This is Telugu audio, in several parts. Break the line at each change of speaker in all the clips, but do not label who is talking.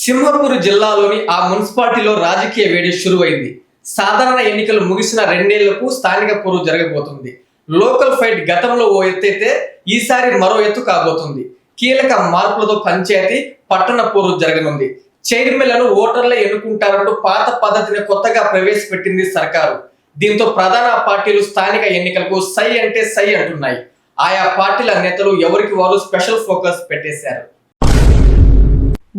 సింహపూర్ జిల్లాలోని ఆ మున్సిపాలిటీలో రాజకీయ వేడి షురువైంది. సాధారణ ఎన్నికలు ముగిసిన 2 ఏళ్లకు స్థానిక పోరు జరగబోతుంది. లోకల్ ఫైట్ గతంలో ఓ ఎత్తైతే ఈసారి మరో ఎత్తు కాబోతుంది. కీలక మార్పులతో పంచాయతీ పట్టణ పోరు జరగనుంది. చైర్మన్లను ఓటర్లే ఎన్నుకుంటారంటూ పాత పద్ధతిని కొత్తగా ప్రవేశపెట్టింది సర్కారు. దీంతో ప్రధాన పార్టీలు స్థానిక ఎన్నికలకు సై అంటే సై అంటున్నాయి. ఆయా పార్టీల నేతలు ఎవరికి వారు స్పెషల్ ఫోకస్ పెట్టేశారు.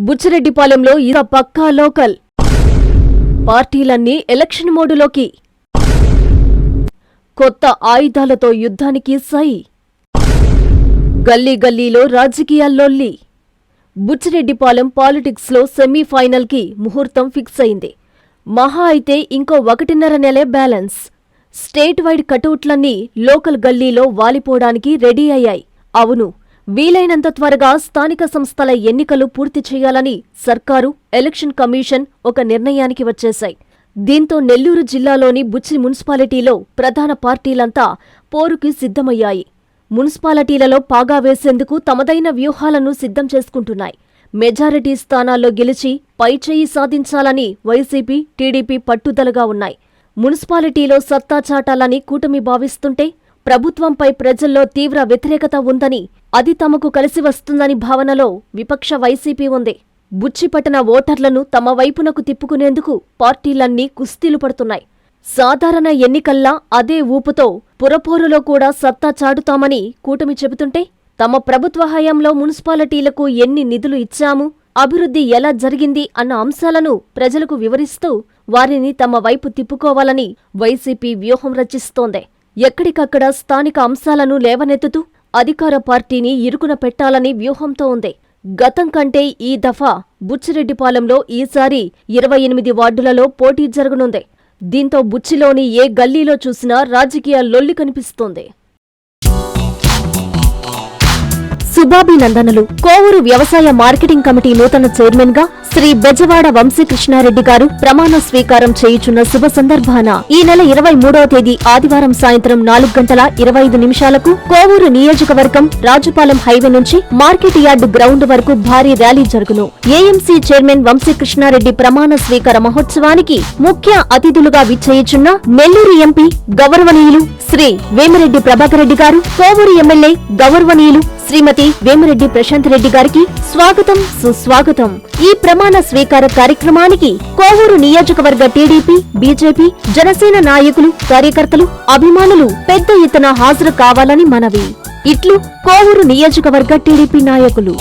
బుచ్చిరెడ్డిపాలెంలో ఇక పక్కా లోకల్ పార్టీలన్నీ ఎలక్షన్ మోడులోకి. కొత్త ఆయుధాలతో యుద్ధానికి సై. గల్లీ గల్లీలో రాజకీయాల్లోల్లి. బుచ్చిరెడ్డిపాలెం పాలిటిక్స్లో సెమీఫైనల్కి ముహూర్తం ఫిక్స్ అయింది. మహా అయితే ఇంకో 1.5 నెలే బ్యాలెన్స్. స్టేట్ వైడ్ కటౌట్లన్నీ లోకల్ గల్లీలో వాలిపోవడానికి రెడీ అయ్యాయి. అవును, వీలైనంత త్వరగా స్థానిక సంస్థల ఎన్నికలు పూర్తి చేయాలని సర్కారు, ఎలక్షన్ కమిషన్ ఒక నిర్ణయానికి వచ్చేశాయి. దీంతో నెల్లూరు జిల్లాలోని బుచ్చి మున్సిపాలిటీలో ప్రధాన పార్టీలంతా పోరుకి సిద్ధమయ్యాయి. మున్సిపాలిటీలలో పాగా వేసేందుకు తమదైన వ్యూహాలను సిద్ధం చేసుకుంటున్నాయి. మెజారిటీ స్థానాల్లో గెలిచి పైచేయి సాధించాలని వైసీపీ, టీడీపీ పట్టుదలగా ఉన్నాయి. మున్సిపాలిటీలో సత్తా చాటాలని కూటమి భావిస్తుంటే ప్రభుత్వంపై ప్రజల్లో తీవ్ర వ్యతిరేకత ఉందని, అది తమకు కలిసి వస్తుందని భావనలో విపక్ష వైసీపీ ఉంది. బుచ్చిపట్టణ ఓటర్లను తమ వైపునకు తిప్పుకునేందుకు పార్టీలన్నీ కుస్తీలు పడుతున్నాయి. సాధారణ ఎన్నికల్లా అదే ఊపుతో పురపోరులో కూడా సత్తా చాటుతామని కూటమి చెబుతుంటే, తమ ప్రభుత్వ హయాంలో మున్సిపాలిటీలకు ఎన్ని నిధులు ఇచ్చాము, అభివృద్ధి ఎలా జరిగింది అన్న అంశాలను ప్రజలకు వివరిస్తూ వారిని తమ వైపు తిప్పుకోవాలని వైసీపీ వ్యూహం రచిస్తోంది. ఎక్కడికక్కడ స్థానిక అంశాలను లేవనెత్తుతూ అధికార పార్టీని ఇరుకున పెట్టాలని వ్యూహంతో ఉంది. గతం కంటే ఈ దఫా బుచ్చిరెడ్డిపాలెంలో ఈసారి 28 వార్డులలో పోటీ జరగనుంది. దీంతో బుచ్చిలోని ఏ గల్లీలో చూసినా రాజకీయ లొల్లి కనిపిస్తోంది. శుభాభినందనలు. కోవూరు వ్యవసాయ మార్కెటింగ్ కమిటీ నూతన చైర్మన్ గా శ్రీ బెజవాడ వంశీకృష్ణారెడ్డి గారు ప్రమాణ స్వీకారం చేయుచున్న శుభ సందర్భాన ఈ నెల 23వ తేదీ ఆదివారం సాయంత్రం 4:25 కోవూరు నియోజకవర్గం రాజుపాలెం హైవే నుంచి మార్కెట్ యార్డ్ గ్రౌండ్ వరకు భారీ ర్యాలీ జరుగును. ఏఎంసీ చైర్మన్ వంశీకృష్ణారెడ్డి ప్రమాణ స్వీకార మహోత్సవానికి ముఖ్య అతిథులుగా విచ్చేయుచున్న నెల్లూరు ఎంపీ గౌరవనీయులు శ్రీ వేమిరెడ్డి ప్రభాకర్ రెడ్డి గారు, కోవూరు ఎమ్మెల్యే గౌరవనీయులు శ్రీమతి వేమిరెడ్డి ప్రశాంత్ రెడ్డి గారికి స్వాగతం, సుస్వాగతం. ఈ ప్రమాణ స్వీకార కార్యక్రమానికి కోవూరు నియోజకవర్గ టీడీపీ, బీజేపీ, జనసేన నాయకులు, కార్యకర్తలు, అభిమానులు పెద్ద ఎత్తున హాజరు కావాలని మనవి. ఇట్లు కోవూరు నియోజకవర్గ టీడీపీ నాయకులు.